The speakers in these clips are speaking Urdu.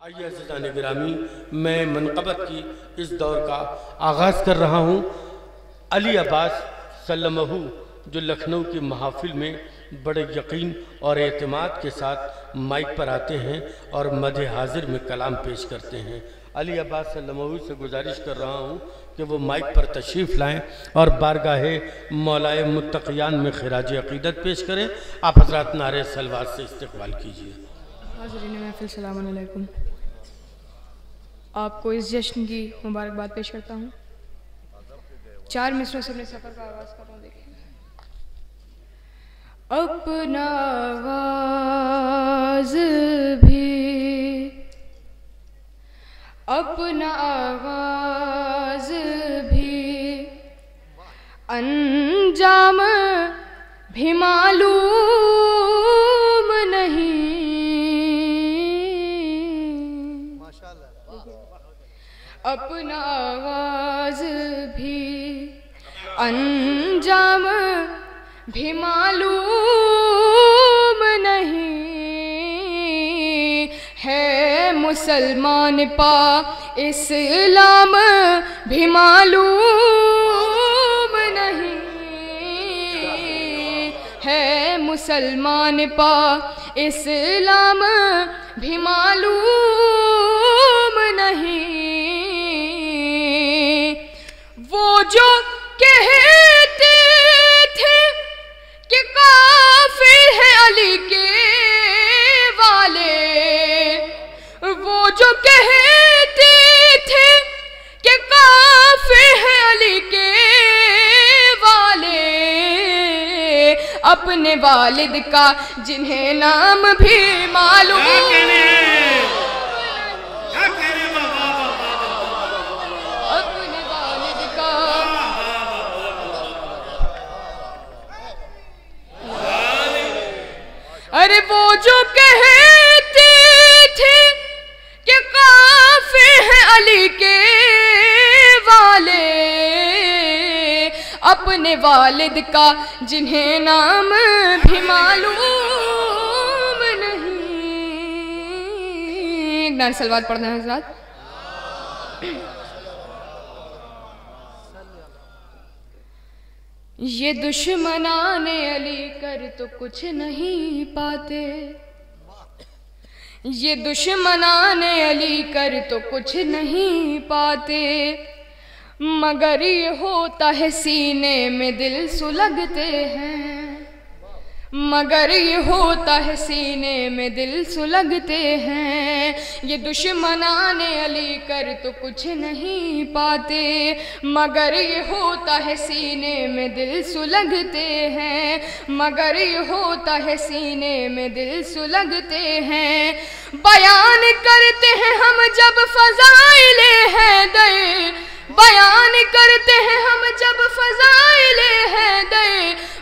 آئیے عزیزان گرامی، میں منقبت کی اس دور کا آغاز کر رہا ہوں۔ علی عباس سلمہ جو لکھنؤ کی محافل میں بڑے یقین اور اعتماد کے ساتھ مائک پر آتے ہیں اور مدح حاضر میں کلام پیش کرتے ہیں۔ علی عباس سلمہ سے گزارش کر رہا ہوں کہ وہ مائک پر تشریف لائیں اور بارگاہ مولائے متقیان میں خراج عقیدت پیش کریں۔ آپ حضرات نعرہ صلوات سے استقبال کیجئے۔ حاضرین محفل سلام علیکم، آپ کو اس جشن کی مبارکباد پیش کرتا ہوں۔ 4 مصروں سے اپنے سفر کا آغاز کر رہا ہوں، دیکھیں۔ اپنا آغاز بھی، اپنا آغاز بھی، انجام بھی معلوم نہیں۔ اپنا آغاز بھی، انجام بھی معلوم نہیں ہے، مسلمان پا اسلام بھی معلوم نہیں ہے، مسلمان پا اسلام بھی معلوم نہیں۔ وہ جو کہتے تھے کہ کافر ہے علی کے والے، وہ جو کہتے تھے کہ کافر ہے علی کے والے، اپنے والد کا جنہیں نام بھی معلوم ارے وہ جو کہتے تھے کہ کافر ہے علی کے والے، اپنے والد کا جنہیں نام بھی معلوم نہیں۔ ایک نعرہ صلوات پڑھنا ہے حضرات۔ یہ دشمنان علی کر تو کچھ نہیں پاتے، یہ دشمنان علی کر تو کچھ نہیں پاتے، مگر یہ ہوتا ہے سینے میں دل سلگتے ہیں، مگر یہ ہوتا ہے سینے میں دل سلگتے ہیں۔ یہ دشمنان علی کر تو کچھ نہیں پاتے، مگر یہ ہوتا ہے سینے میں دل سلگتے ہیں، مگر یہ ہوتا ہے سینے میں دل سلگتے ہیں۔ بیان کرتے ہیں ہم جب فضائل حیدر، بیان کرتے ہیں ہم جب فضائل حیدر،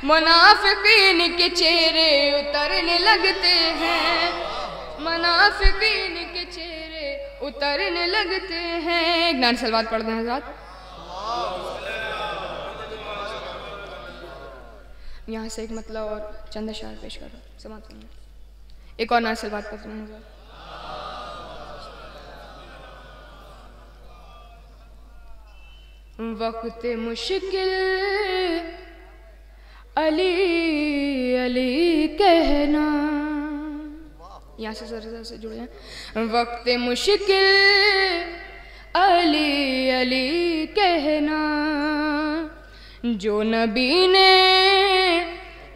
منافقین کے چہرے اترنے لگتے ہیں، منافقین کے چہرے اترنے لگتے ہیں۔ ایک نعرہ صلوات پڑھ دیں حضرات۔ یہاں سے ایک مطلب اور چند اشعار پیش کرو، سماعت کریں۔ ایک اور نعرہ صلوات پڑھ دیں حضرات۔ وقت مشکل علی علی کہنا، یہاں سے ذرا سے جڑے ہیں۔ وقت مشکل علی علی کہنا، جو نبی نے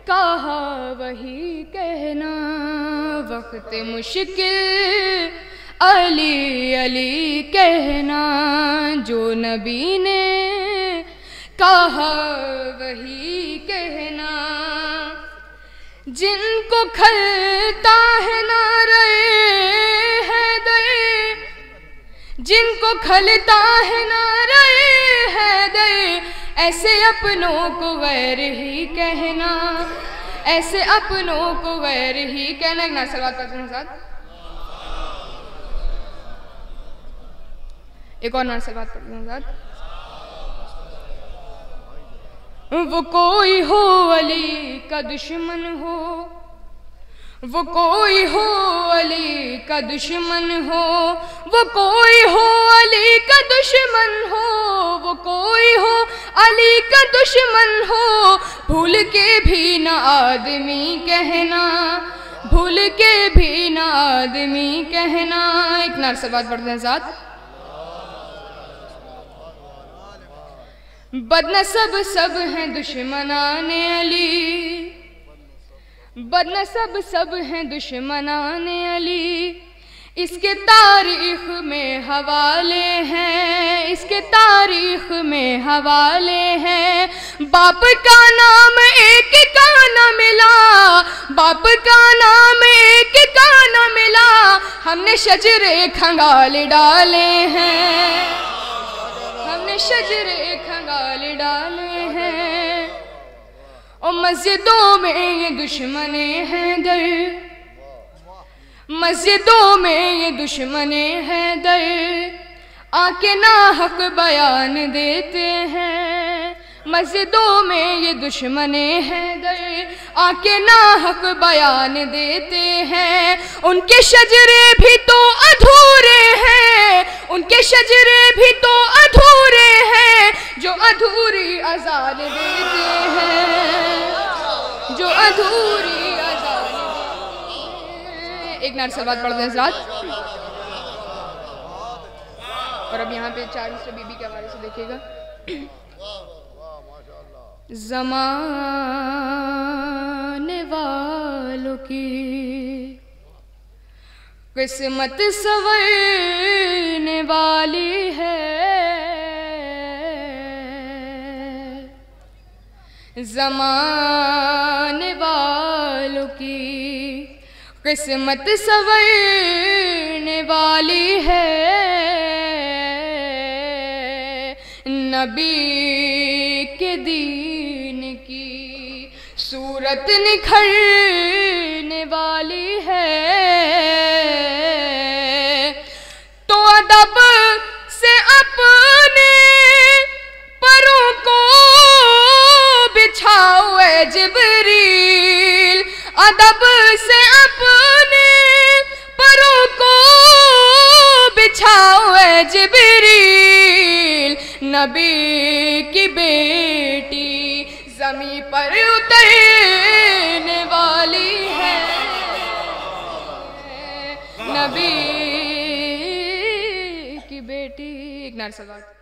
کہا وہی کہنا، وقت مشکل علی علی کہنا، جو نبی نے کہا وہی کہنا، جن کو کھلتا ہے نعرہ حیدر، جن کو کھلتا ہے نعرہ حیدر، ایسے اپنوں کو غیر ہی کہنا، ایسے اپنوں کو غیر ہی کہنا۔ ایک نعرہ صلوات پڑھتے ہیں ساتھ۔ ایک اور نعرہ صلوات پڑھتے ہیں ساتھ۔ وہ کوئی ہو علی کا دشمن ہو، وہ کوئی ہو علی کا دشمن ہو، وہ کوئی ہو علی کا دشمن ہو، وہ کوئی ہو علی کا دشمن ہو، بھول کے بھی نہ آدمی کہنا، بھول کے بھی نہ آدمی کہنا۔ ایک نعرہ سلوات پڑھتے ہیں ساتھ۔ بدنسب سب ہیں دشمنان علی، بدنسب سب ہیں دشمنان علی، اس کے تاریخ میں حوالے ہیں، اس کے تاریخ میں حوالے ہیں۔ باپ کا نام ایک کا نہ ملا، باپ کا نام ایک کا نہ ملا، ہم نے شجرے کھنگال ڈالے ہیں، ہم نے شجرے کھنگال ڈالے ہیں۔ اور مسجدوں میں یہ دشمن حیدر، مسجدوں میں یہ دشمن حیدر، آ کے ناحق بیان دیتے ہیں۔ مسجدوں میں یہ دشمن حیدر، آ کے ناحق بیان دیتے ہیں۔ ان کے شجرے بھی تو ادھورے ہیں، ان کے شجرے بھی تو ادھورے ہیں، جو ادھوری اذان دیتے ہیں، جو ادھوری اذان دیتے ہیں۔ ایک نعرہ سلوات پڑھتے ہیں ساتھ۔ اور اب یہاں پہ 4 حصے بی بی کے حوالے سے دیکھیے گا۔ زمانے والوں کی قسمت سنورنے والی ہے، زمانے والوں کی قسمت سنورنے والی ہے۔ نبی کے دین کی صورت نکھرنے والی ہے، تو ادب سے اپنے پروں کو بچھاؤ اے جبریل، ادب سے اپنے پروں کو بچھاؤ اے جبریل، نبی کی بیٹی زمین پر اترنے والی ہے، نبی کی بیٹی۔ ایک نعرہ سلوات۔